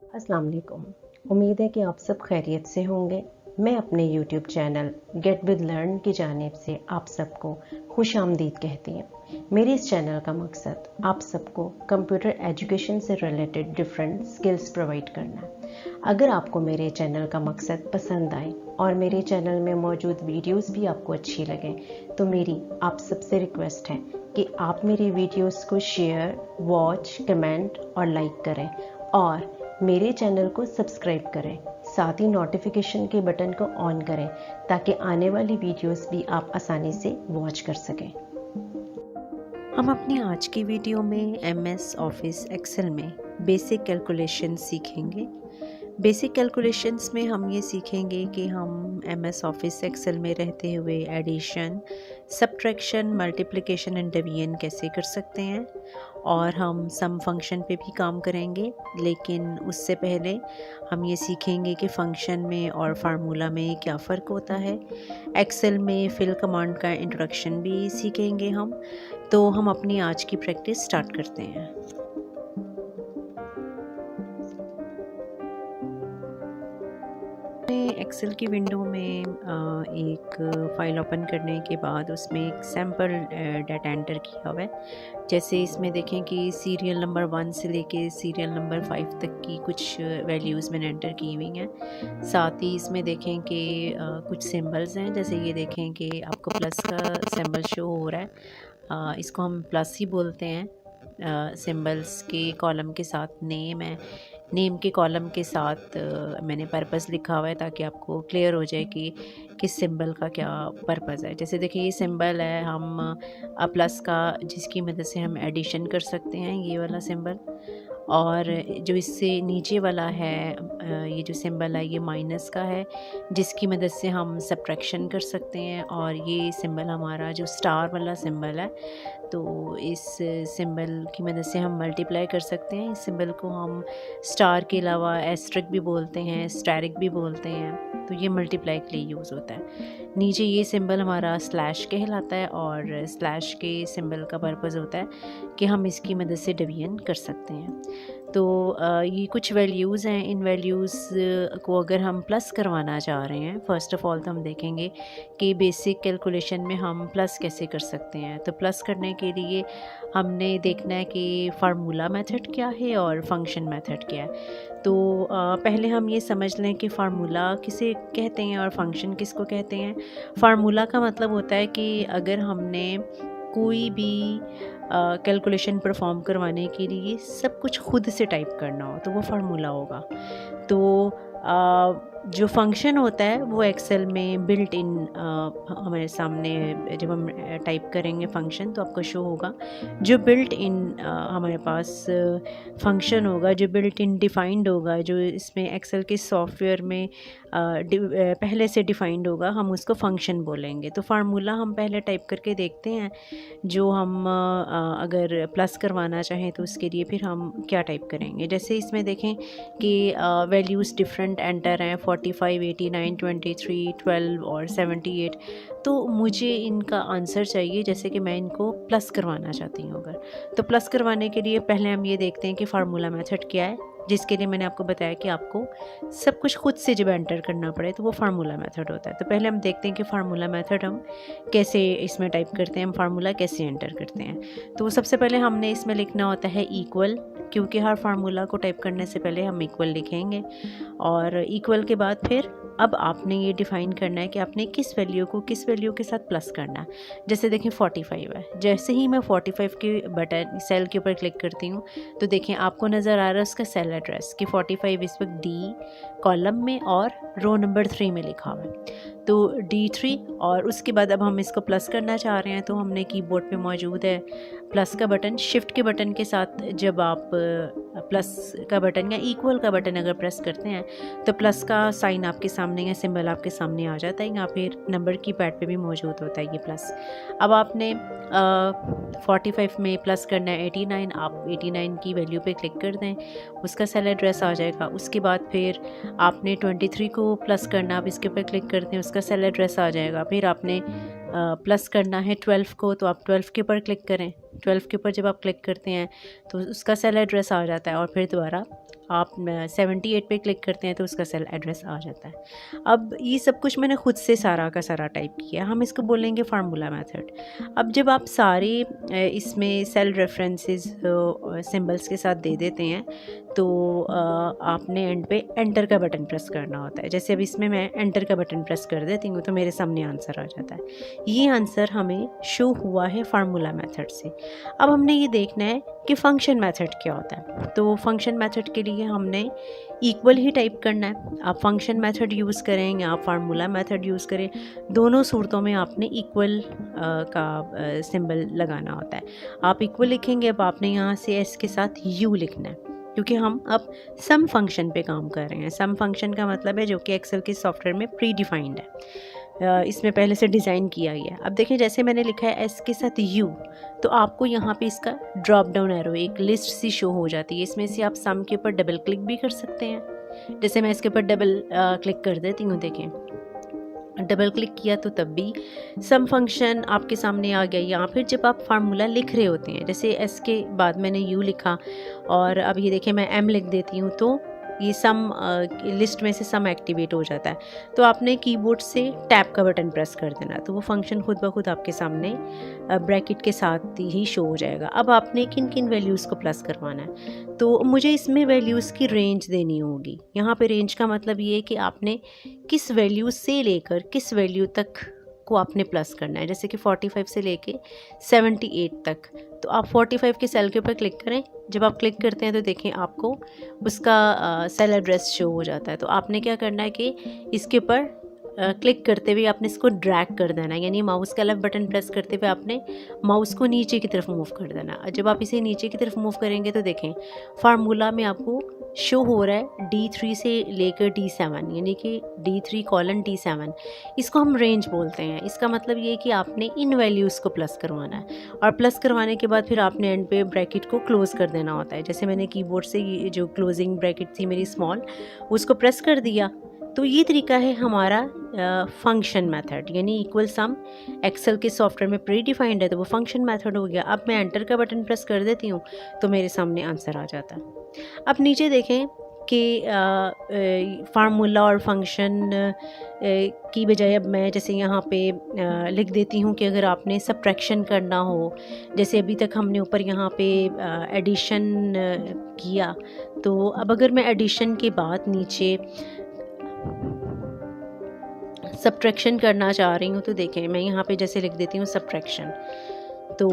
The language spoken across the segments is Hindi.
अस्सलाम वालेकुम। उम्मीद है कि आप सब खैरियत से होंगे। मैं अपने YouTube channel Get With Learn की जानिब से आप सबको खुश आमदीद कहती हूँ। मेरे इस चैनल का मकसद आप सबको कंप्यूटर एजुकेशन से रिलेटेड डिफरेंट स्किल्स प्रोवाइड करना है। अगर आपको मेरे चैनल का मकसद पसंद आए और मेरे चैनल में मौजूद वीडियोस भी आपको अच्छी लगें तो मेरी आप सबसे रिक्वेस्ट है कि आप मेरी वीडियोस को शेयर, वॉच, कमेंट और लाइक करें और मेरे चैनल को सब्सक्राइब करें। साथ ही नोटिफिकेशन के बटन को ऑन करें ताकि आने वाली वीडियोस भी आप आसानी से वॉच कर सकें। हम अपनी आज की वीडियो में MS ऑफिस एक्सेल में बेसिक कैलकुलेशन सीखेंगे। बेसिक कैलकुलेशंस में हम ये सीखेंगे कि हम MS ऑफिस एक्सेल में रहते हुए addition, subtraction, multiplication and division कैसे कर सकते हैं, और हम सम फंक्शन पे भी काम करेंगे। लेकिन उससे पहले हम ये सीखेंगे कि फ़ंक्शन में और फार्मूला में क्या फ़र्क होता है। एक्सेल में फिल कमांड का इंट्रोडक्शन भी सीखेंगे हम। तो हम अपनी आज की प्रैक्टिस स्टार्ट करते हैं। एक्सेल की विंडो में एक फ़ाइल ओपन करने के बाद उसमें एक सैम्पल डाटा एंटर किया हुआ है। जैसे इसमें देखें कि सीरियल नंबर 1 से लेके सीरियल नंबर 5 तक की कुछ वैल्यूज़ मैंने एंटर की हुई हैं। साथ ही इसमें देखें कि कुछ सिंबल्स हैं। जैसे ये देखें कि आपको प्लस का सिंबल शो हो रहा है। इसको हम प्लस ही बोलते हैं। सिंबल्स के कॉलम के साथ नेम है। नेम के कॉलम के साथ मैंने पर्पस लिखा हुआ है ताकि आपको क्लियर हो जाए कि किस सिंबल का क्या पर्पस है। जैसे देखिए ये सिंबल है, हम प्लस का, जिसकी मदद से हम एडिशन कर सकते हैं, ये वाला सिंबल। और जो इससे नीचे वाला है ये जो सिंबल है ये माइनस का है, जिसकी मदद से हम सब्ट्रैक्शन कर सकते हैं। और ये सिंबल हमारा जो स्टार वाला सिंबल है, तो इस सिंबल की मदद से हम मल्टीप्लाई कर सकते हैं। इस सिंबल को हम स्टार के अलावा एस्ट्रिक भी बोलते हैं, स्टैरिक भी बोलते हैं। तो ये मल्टीप्लाई के लिए यूज़ होता है। नीचे ये सिंबल हमारा स्लैश कहलाता है और स्लैश के सिंबल का पर्पस होता है कि हम इसकी मदद से डिवीजन कर सकते हैं। तो ये कुछ वैल्यूज़ हैं। इन वैल्यूज़ को अगर हम प्लस करवाना चाह रहे हैं, फ़र्स्ट ऑफ़ ऑल तो हम देखेंगे कि बेसिक कैलकुलेशन में हम प्लस कैसे कर सकते हैं। तो प्लस करने के लिए हमने देखना है कि फार्मूला मेथड क्या है और फंक्शन मेथड क्या है। तो पहले हम ये समझ लें कि फार्मूला किसे कहते हैं और फंक्शन किसको कहते हैं। फार्मूला का मतलब होता है कि अगर हमने कोई भी कैलकुलेशन परफॉर्म करवाने के लिए सब कुछ खुद से टाइप करना हो तो वो फार्मूला होगा। तो जो फंक्शन होता है वो एक्सेल में बिल्ट इन हमारे सामने जब हम टाइप करेंगे फंक्शन तो आपको शो होगा। जो बिल्ट इन हमारे पास फंक्शन होगा, जो बिल्ट इन डिफाइंड होगा, जो इसमें एक्सेल के सॉफ्टवेयर में पहले से डिफाइंड होगा, हम उसको फंक्शन बोलेंगे। तो फार्मूला हम पहले टाइप करके देखते हैं। जो हम अगर प्लस करवाना चाहें तो उसके लिए फिर हम क्या टाइप करेंगे। जैसे इसमें देखें कि वैल्यूज़ डिफरेंट एंटर हैं, 45, 89, 23, 12 और 78। तो मुझे इनका आंसर चाहिए, जैसे कि मैं इनको प्लस करवाना चाहती हूँ अगर। तो प्लस करवाने के लिए पहले हम ये देखते हैं कि फार्मूला मेथड क्या है, जिसके लिए मैंने आपको बताया कि आपको सब कुछ खुद से जब एंटर करना पड़े तो वो फार्मूला मेथड होता है। तो पहले हम देखते हैं कि फार्मूला मेथड हम कैसे इसमें टाइप करते हैं, हम फार्मूला कैसे एंटर करते हैं। तो सबसे पहले हमने इसमें लिखना होता है इक्वल, क्योंकि हर फार्मूला को टाइप करने से पहले हम इक्वल लिखेंगे। और इक्वल के बाद फिर अब आपने ये डिफ़ाइन करना है कि आपने किस वैल्यू को किस वैल्यू के साथ प्लस करना है। जैसे देखें 45 है, जैसे ही मैं 45 के बटन सेल के ऊपर क्लिक करती हूँ तो देखें आपको नज़र आ रहा है उसका सेल एड्रेस कि 45 इस वक्त डी कॉलम में और रो नंबर 3 में लिखा हुआ है। तो D3 और उसके बाद अब हम इसको प्लस करना चाह रहे हैं तो हमने कीबोर्ड पे मौजूद है प्लस का बटन। शिफ्ट के बटन के साथ जब आप प्लस का बटन या इक्वल का बटन अगर प्रेस करते हैं तो प्लस का साइन आपके सामने या सिंबल आपके सामने आ जाता है, या फिर नंबर की पैड पे भी मौजूद होता है ये प्लस। अब आपने 45 में प्लस करना है 89, आप 89 की वैल्यू पे क्लिक कर दें, उसका सेल एड्रेस आ जाएगा। उसके बाद फिर आपने 23 को प्लस करना, आप इसके ऊपर क्लिक करते हैं, उसका सेल एड्रेस आ जाएगा। फिर आपने प्लस करना है 12 को, तो आप 12 के ऊपर क्लिक करें। 12 के ऊपर जब आप क्लिक करते हैं तो उसका सेल एड्रेस आ जाता है। और फिर दोबारा आप 78 पे क्लिक करते हैं तो उसका सेल एड्रेस आ जाता है। अब ये सब कुछ मैंने खुद से सारा का सारा टाइप किया, हम इसको बोलेंगे फार्मूला मेथड। अब जब आप सारे इसमें सेल रेफरेंसेस सिंबल्स के साथ दे देते हैं तो आपने एंड पे एंटर का बटन प्रेस करना होता है। जैसे अब इसमें मैं एंटर का बटन प्रेस कर देती हूँ तो मेरे सामने आंसर आ जाता है। ये आंसर हमें शो हुआ है फार्मूला मेथड से। अब हमने ये देखना है कि फंक्शन मेथड क्या होता है। तो फंक्शन मेथड के लिए हमने इक्वल ही टाइप करना है। आप फंक्शन मेथड यूज़ करें या आप फार्मूला मेथड यूज़ करें, दोनों सूरतों में आपने इक्वल का सिंबल लगाना होता है। आप इक्वल लिखेंगे, अब आपने यहाँ से एस के साथ यू लिखना है, क्योंकि हम अब सम फंक्शन पे काम कर रहे हैं। सम फंक्शन का मतलब है जो कि एक्सेल के सॉफ्टवेयर में प्री डिफाइंड है, इसमें पहले से डिज़ाइन किया गया है। अब देखिए जैसे मैंने लिखा है एस के साथ यू, तो आपको यहाँ पे इसका ड्रॉप डाउन एरो एक लिस्ट सी शो हो जाती है। इसमें से आप सम के ऊपर डबल क्लिक भी कर सकते हैं। जैसे मैं इसके ऊपर डबल क्लिक कर देती हूँ, देखें डबल क्लिक किया तो तब भी सम फंक्शन आपके सामने आ गया। या फिर जब आप फार्मूला लिख रहे होते हैं, जैसे एस के बाद मैंने यू लिखा और अब ये देखिए मैं एम लिख देती हूँ, तो ये सम लिस्ट में से सम एक्टिवेट हो जाता है। तो आपने कीबोर्ड से टैब का बटन प्रेस कर देना, तो वो फंक्शन खुद ब खुद आपके सामने ब्रैकेट के साथ ही शो हो जाएगा। अब आपने किन किन वैल्यूज़ को प्लस करवाना है, तो मुझे इसमें वैल्यूज़ की रेंज देनी होगी। यहाँ पे रेंज का मतलब ये है कि आपने किस वैल्यू से लेकर किस वैल्यू तक को आपने प्लस करना है। जैसे कि 45 से लेके 78 तक, तो आप 45 के सेल के ऊपर क्लिक करें। जब आप क्लिक करते हैं तो देखें आपको उसका सेल एड्रेस शो हो जाता है। तो आपने क्या करना है कि इसके ऊपर क्लिक करते हुए आपने इसको ड्रैग कर देना है, यानी माउस का लेफ्ट बटन प्रेस करते हुए आपने माउस को नीचे की तरफ मूव कर देना। जब आप इसे नीचे की तरफ मूव करेंगे तो देखें फार्मूला में आपको शो हो रहा है D3 से लेकर D7, यानी कि D3:D7। इसको हम रेंज बोलते हैं। इसका मतलब ये है कि आपने इन वैल्यूज़ को प्लस करवाना है और प्लस करवाने के बाद फिर आपने एंड पे ब्रैकेट को क्लोज़ कर देना होता है। जैसे मैंने कीबोर्ड से ये जो क्लोजिंग ब्रैकेट थी मेरी स्मॉल, उसको प्रेस कर दिया। तो ये तरीका है हमारा फंक्शन मेथड, यानी इक्वल सम एक्सेल के सॉफ्टवेयर में प्री डिफाइंड है तो वो फंक्शन मेथड हो गया। अब मैं एंटर का बटन प्रेस कर देती हूँ तो मेरे सामने आंसर आ जाता है। अब नीचे देखें कि फार्मूला और फंक्शन की बजाय अब मैं जैसे यहाँ पे लिख देती हूँ कि अगर आपने सब्ट्रैक्शन करना हो, जैसे अभी तक हमने ऊपर यहाँ पे एडिशन किया, तो अब अगर मैं एडिशन के बाद नीचे सब्ट्रैक्शन करना चाह रही हूँ तो देखें मैं यहाँ पे जैसे लिख देती हूँ सब्ट्रैक्शन। तो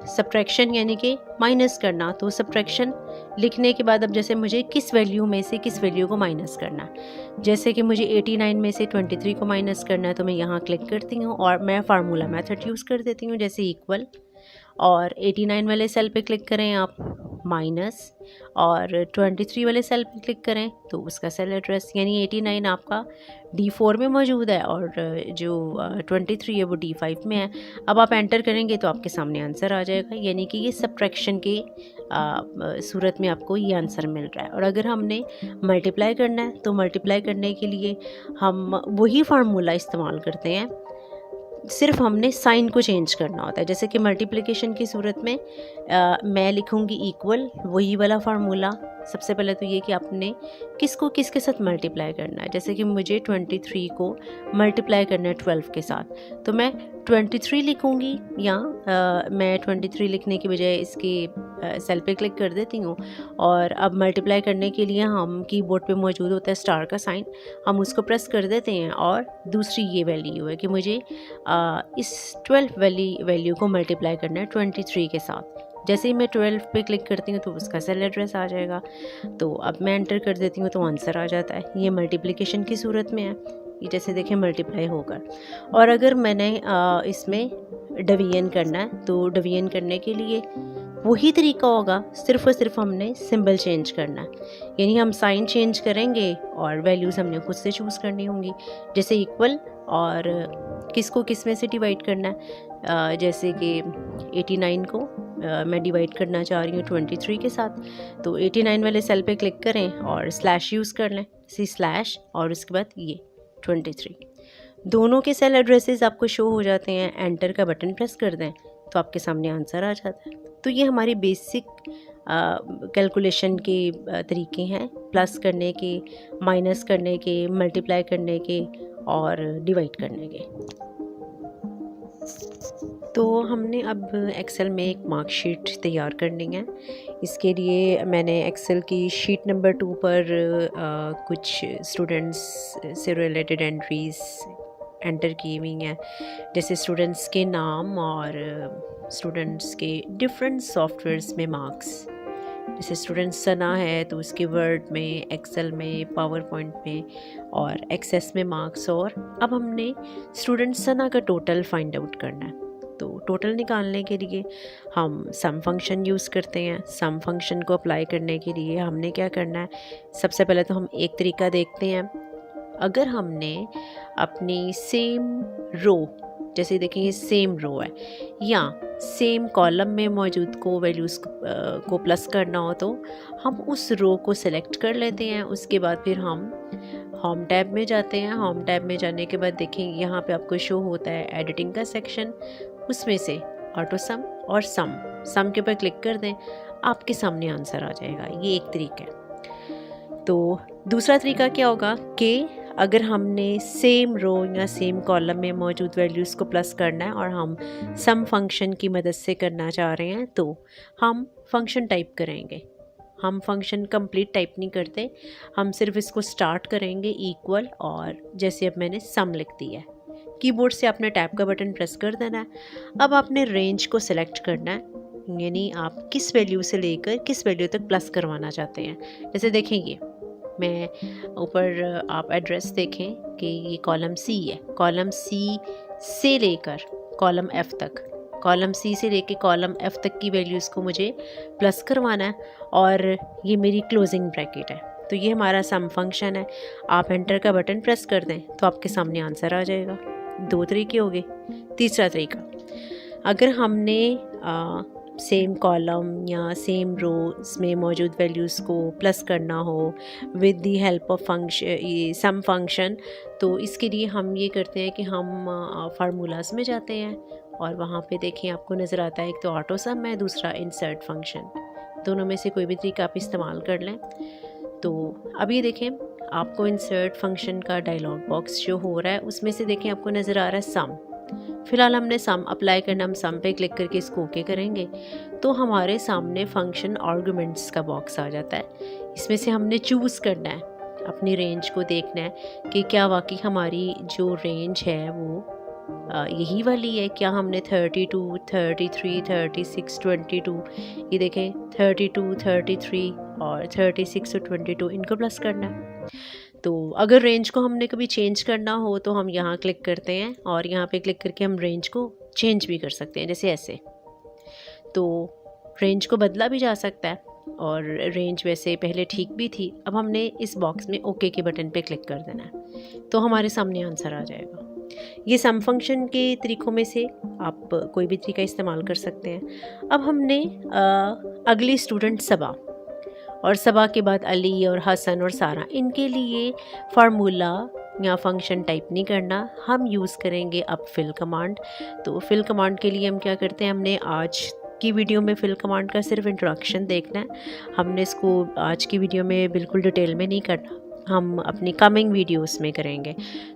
सब्ट्रैक्शन यानी कि माइनस करना, तो सब्ट्रैक्शन लिखने के बाद अब जैसे मुझे किस वैल्यू में से किस वैल्यू को माइनस करना है, जैसे कि मुझे 89 में से 23 को माइनस करना है, तो मैं यहाँ क्लिक करती हूँ और मैं फार्मूला मेथड यूज़ कर देती हूँ। जैसे इक्वल और 89 वाले सेल पे क्लिक करें आप, माइनस और 23 वाले सेल पे क्लिक करें तो उसका सेल एड्रेस, यानी 89 आपका D4 में मौजूद है और जो 23 है वो D5 में है। अब आप एंटर करेंगे तो आपके सामने आंसर आ जाएगा, यानी कि ये सब्ट्रैक्शन के सूरत में आपको ये आंसर मिल रहा है। और अगर हमने मल्टीप्लाई करना है तो मल्टीप्लाई करने के लिए हम वही फार्मूला इस्तेमाल करते हैं, सिर्फ हमने साइन को चेंज करना होता है। जैसे कि मल्टीप्लिकेशन की सूरत में मैं लिखूंगी इक्वल, वही वाला फार्मूला। सबसे पहले तो ये कि आपने किसको किसके साथ मल्टीप्लाई करना है। जैसे कि मुझे 23 को मल्टीप्लाई करना है 12 के साथ, तो मैं 23 लिखूंगी या मैं 23 लिखने की बजाय इसके सेल पे क्लिक कर देती हूँ। और अब मल्टीप्लाई करने के लिए हम कीबोर्ड पे मौजूद होता है स्टार का साइन, हम उसको प्रेस कर देते हैं और दूसरी ये वैल्यू है कि मुझे इस 12 वैल्यू को मल्टीप्लाई करना है 23 के साथ। जैसे ही मैं 12 पे क्लिक करती हूँ तो उसका सेल एड्रेस आ जाएगा। तो अब मैं एंटर कर देती हूँ तो आंसर आ जाता है। ये मल्टीप्लिकेशन की सूरत में है, ये जैसे देखें मल्टीप्लाई होकर। और अगर मैंने इसमें डिवीजन करना है तो डिवीजन करने के लिए वही तरीका होगा, सिर्फ और सिर्फ हमने सिंबल चेंज करना है, यानी हम साइन चेंज करेंगे और वैल्यूज़ हमने खुद से चूज़ करनी होंगी। जैसे इक्वल और किसको किस में से डिवाइड करना है, जैसे कि 89 को मैं डिवाइड करना चाह रही हूँ 23 के साथ, तो 89 वाले सेल पे क्लिक करें और स्लैश यूज़ कर लें, स्लैश और उसके बाद ये 23। दोनों के सेल एड्रेसेस आपको शो हो जाते हैं। एंटर का बटन प्रेस कर दें तो आपके सामने आंसर आ जाता है। तो ये हमारी बेसिक कैलकुलेशन के तरीके हैं, प्लस करने के, माइनस करने के, मल्टीप्लाई करने के और डिवाइड करने के। तो हमने अब एक्सेल में एक मार्कशीट तैयार करनी है। इसके लिए मैंने एक्सेल की शीट नंबर 2 पर कुछ स्टूडेंट्स से रिलेटेड एंट्रीज़ एंटर की हुई हैं, जैसे स्टूडेंट्स के नाम और स्टूडेंट्स के डिफरेंट सॉफ्टवेयर्स में मार्क्स। जैसे स्टूडेंट्स सना है तो उसके वर्ड में, एक्सेल में, पावर पॉइंट में और एक्सेस में मार्क्स। और अब हमने स्टूडेंट सना का टोटल फाइंड आउट करना है। तो टोटल निकालने के लिए हम सम फंक्शन यूज़ करते हैं। सम फंक्शन को अप्लाई करने के लिए हमने क्या करना है, सबसे पहले तो हम एक तरीका देखते हैं। अगर हमने अपनी सेम रो, जैसे देखेंगे सेम रो है या सेम कॉलम में मौजूद को वैल्यूज़ को प्लस करना हो, तो हम उस रो को सिलेक्ट कर लेते हैं। उसके बाद फिर हम होम टैब में जाते हैं। होम टैब में जाने के बाद देखेंगे यहाँ पे आपको शो होता है एडिटिंग का सेक्शन, उसमें से ऑटो सम और सम के ऊपर क्लिक कर दें, आपके सामने आंसर आ जाएगा। ये एक तरीका है। तो दूसरा तरीका क्या होगा कि अगर हमने सेम रो या सेम कॉलम में मौजूद वैल्यूज़ को प्लस करना है और हम सम फंक्शन की मदद से करना चाह रहे हैं, तो हम फंक्शन टाइप करेंगे। हम फंक्शन कंप्लीट टाइप नहीं करते, हम सिर्फ इसको स्टार्ट करेंगे इक्वल, और जैसे अब मैंने सम लिख दिया है। कीबोर्ड से आपने टैब का बटन प्रेस कर देना है। अब आपने रेंज को सिलेक्ट करना है, यानी आप किस वैल्यू से लेकर किस वैल्यू तक प्लस करवाना चाहते हैं। जैसे देखेंगे मैं ऊपर आप एड्रेस देखें कि ये कॉलम सी है, कॉलम सी से लेकर कॉलम एफ तक, कॉलम सी से लेकर कॉलम एफ तक की वैल्यूज़ को मुझे प्लस करवाना है, और ये मेरी क्लोजिंग ब्रैकेट है। तो ये हमारा सम फंक्शन है। आप एंटर का बटन प्रेस कर दें तो आपके सामने आंसर आ जाएगा। 2 तरीके हो गए। तीसरा तरीका, अगर हमने सेम कॉलम या सेम रोज में मौजूद वैल्यूज़ को प्लस करना हो with the help of function, sum function, तो इसके लिए हम ये करते हैं कि हम फार्मूलाज में जाते हैं और वहाँ पे देखें आपको नज़र आता है एक तो ऑटो सम है, दूसरा इंसर्ट फंक्शन। दोनों में से कोई भी तरीका आप इस्तेमाल कर लें। तो अब ये देखें आपको इंसर्ट फंक्शन का डायलॉग बॉक्स जो हो रहा है उसमें से देखें आपको नज़र आ रहा है सम। फिलहाल हमने सम अप्लाई करना, हम सम पे क्लिक करके इसको ओके करेंगे तो हमारे सामने फंक्शन आर्गुमेंट्स का बॉक्स आ जाता है। इसमें से हमने चूज़ करना है, अपनी रेंज को देखना है कि क्या वाकई हमारी जो रेंज है वो यही वाली है। क्या हमने 32, 33, 36, 22, ये देखें 32, 33 और 36 और 22 इनको प्लस करना है। तो अगर रेंज को हमने कभी चेंज करना हो तो हम यहाँ क्लिक करते हैं और यहाँ पे क्लिक करके हम रेंज को चेंज भी कर सकते हैं, जैसे ऐसे। तो रेंज को बदला भी जा सकता है और रेंज वैसे पहले ठीक भी थी। अब हमने इस बॉक्स में ओके के बटन पे क्लिक कर देना है तो हमारे सामने आंसर आ जाएगा। ये सम फंक्शन के तरीक़ों में से आप कोई भी तरीका इस्तेमाल कर सकते हैं। अब हमने अगली स्टूडेंट सबा, और सबा के बाद अली और हसन और सारा, इनके लिए फार्मूला या फंक्शन टाइप नहीं करना, हम यूज़ करेंगे अब फिल कमांड। तो फिल कमांड के लिए हम क्या करते हैं, हमने आज की वीडियो में फिल कमांड का सिर्फ इंट्रोडक्शन देखना है, हमने इसको आज की वीडियो में बिल्कुल डिटेल में नहीं करना, हम अपनी कमिंग वीडियोस में करेंगे।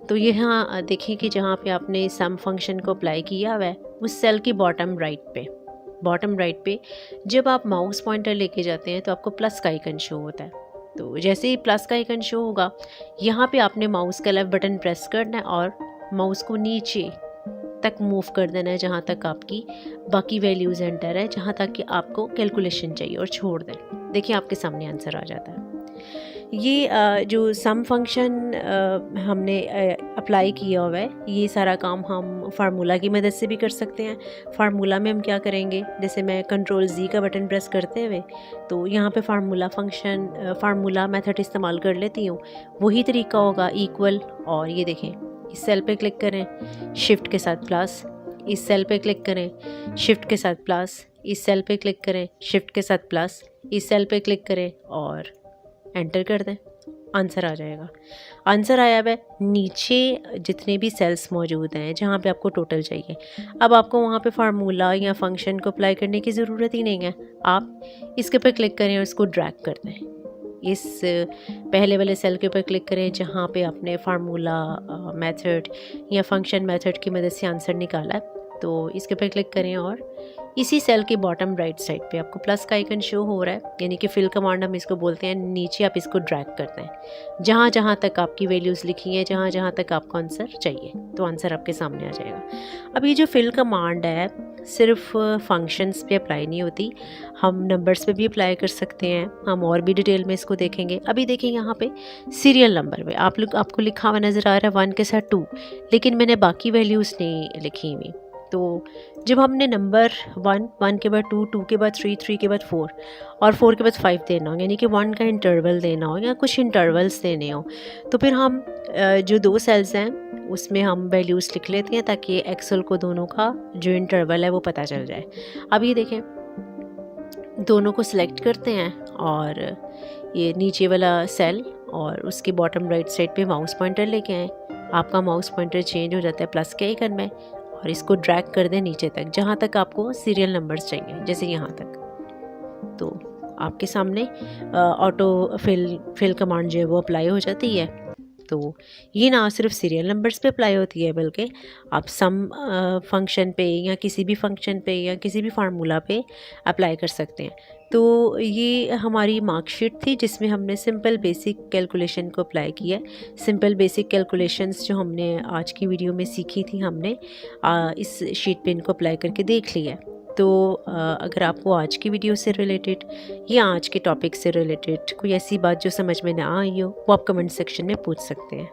तो यहाँ देखें कि जहाँ पे आपने सम फंक्शन को अप्लाई किया हुआ है उस सेल की बॉटम राइट पे जब आप माउस पॉइंटर लेके जाते हैं तो आपको प्लस का आइकन शो होता है। तो जैसे ही प्लस का आइकन शो होगा यहाँ पे आपने माउस का लेफ्ट बटन प्रेस करना है और माउस को नीचे तक मूव कर देना है जहाँ तक आपकी बाकी वैल्यूज़ एंटर है, जहाँ तक कि आपको कैलकुलेशन चाहिए, और छोड़ दें। देखिए आपके सामने आंसर आ जाता है। ये जो सम फंक्शन हमने अप्लाई किया हुआ है, ये सारा काम हम फार्मूला की मदद से भी कर सकते हैं। फार्मूला में हम क्या करेंगे, जैसे मैं कंट्रोल Z का बटन प्रेस करते हुए तो यहाँ पे फार्मूला मेथड इस्तेमाल कर लेती हूँ। वही तरीका होगा इक्वल, और ये देखें इस सेल पे क्लिक करें शिफ्ट के साथ प्लस, इस सेल पे क्लिक करें शिफ्ट के साथ प्लस, इस सेल पे क्लिक करें शिफ्ट के साथ प्लस, इस सेल पे क्लिक करें और एंटर कर दें। आंसर आ जाएगा। आंसर आया हुआ है, नीचे जितने भी सेल्स मौजूद हैं जहाँ पे आपको टोटल चाहिए, अब आपको वहाँ पे फार्मूला या फंक्शन को अप्लाई करने की ज़रूरत ही नहीं है। आप इसके ऊपर क्लिक करें और इसको ड्रैग कर दें। इस पहले वाले सेल के ऊपर क्लिक करें जहाँ पे आपने फार्मूला मेथड या फंक्शन मेथड की मदद से आंसर निकाला है, तो इसके ऊपर क्लिक करें और इसी सेल के बॉटम राइट साइड पे आपको प्लस का आइकन शो हो रहा है, यानी कि फिल कमांड हम इसको बोलते हैं। नीचे आप इसको ड्रैग करते हैं जहाँ जहाँ तक आपकी वैल्यूज़ लिखी हैं, जहाँ जहाँ तक आपको आंसर चाहिए, तो आंसर आपके सामने आ जाएगा। अब ये जो फिल कमांड है सिर्फ फंक्शंस पे अप्लाई नहीं होती, हम नंबर्स पे भी अप्लाई कर सकते हैं। हम और भी डिटेल में इसको देखेंगे। अभी देखिए यहाँ पे सीरियल नंबर में आपको लिखा हुआ नज़र आ रहा है 1 के साथ 2, लेकिन मैंने बाकी वैल्यूज़ नहीं लिखी हुई। तो जब हमने नंबर 1 के बाद 2 के बाद 3 के बाद 4 और 4 के बाद 5 देना हो, यानी कि 1 का इंटरवल देना हो या कुछ इंटरवल्स देने हो, तो फिर हम जो 2 सेल्स हैं उसमें हम वैल्यूज़ लिख लेते हैं ताकि एक्सेल को दोनों का जो इंटरवल है वो पता चल जाए। अब ये देखें, दोनों को सिलेक्ट करते हैं और ये नीचे वाला सेल और उसके बॉटम राइट साइड पे माउस पॉइंटर लेके आएँ। आपका माउस पॉइंटर चेंज हो जाता है प्लस के आइकन में, और इसको ड्रैग कर दें नीचे तक जहाँ तक आपको सीरियल नंबर्स चाहिए, जैसे यहाँ तक। तो आपके सामने ऑटो फिल कमांड जो है वो अप्लाई हो जाती है। तो ये ना सिर्फ सीरियल नंबर्स पे अप्लाई होती है, बल्कि आप सम फंक्शन पे या किसी भी फंक्शन पे या किसी भी फार्मूला पे अप्लाई कर सकते हैं। तो ये हमारी मार्कशीट थी जिसमें हमने सिंपल बेसिक कैलकुलेशन को अप्लाई किया। सिंपल बेसिक कैलकुलेशंस जो हमने आज की वीडियो में सीखी थी, हमने इस शीट पे इनको अप्लाई करके देख लिया। तो अगर आपको आज की वीडियो से रिलेटेड या आज के टॉपिक से रिलेटेड कोई ऐसी बात जो समझ में ना आई हो, वो आप कमेंट सेक्शन में पूछ सकते हैं।